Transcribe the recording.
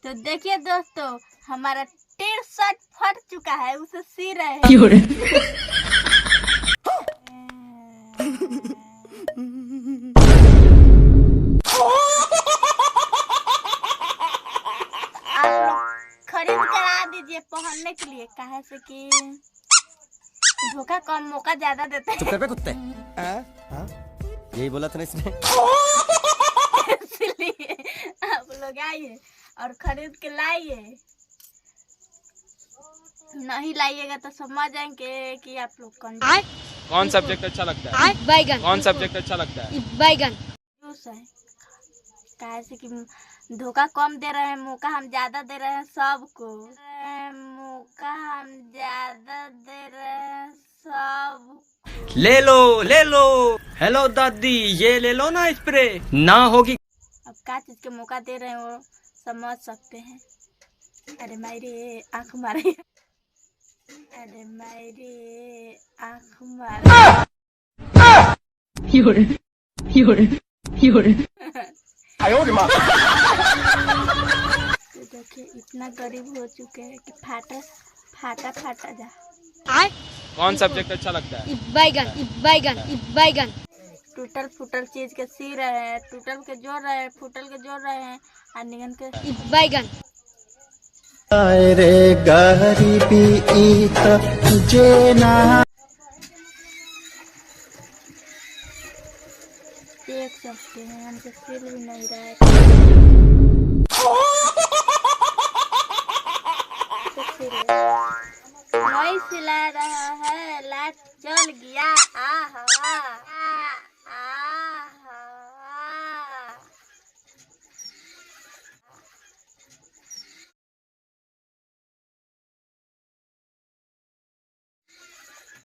तो देखिए दोस्तों, हमारा टी शर्ट फट चुका है, उसे सी रहे हैं। आप लोग खरीद कर आ दीजिए पहनने के लिए, काहे से कि धोखा कम मौका ज्यादा देते हैं। चुप कर बे कुत्ते। यही बोला था ना इसने। इसलिए आप लोग आइए और खरीद के लाइए। नहीं लाइएगा तो समझ जाएंगे कि आप लोग कौन सब्जेक्ट अच्छा लगता है? बैगन। कौन सब्जेक्ट अच्छा लगता है? बैगन। काहे से कि धोखा कम दे रहे हैं, मौका हम ज्यादा दे रहे हैं सबको। मौका हम ज्यादा दे रहे हैं सब। ले लो। हेलो दादी, ये ले लो ना स्प्रे, ना होगी। अब क्या चीज के मौका दे रहे हैं वो समझ सकते हैं। अरे मेरे आँख मारे, अरे मेरे आँख मारे। तो देखिए इतना गरीब हो चुके हैं कि फाटा फाटा जा। कौन सब्जेक्ट अच्छा लगता है? बैगन। बैगन। बैगन। टूटल फूटल चीज के सी रहे हैं, टूटल के जोड़ रहे हैं, फूटल के जोड़ रहे हैं और निगन के बैगन। रे गरीबी तुझे ना देख सकते हैं, हमसे सिल भी नहीं रहा है।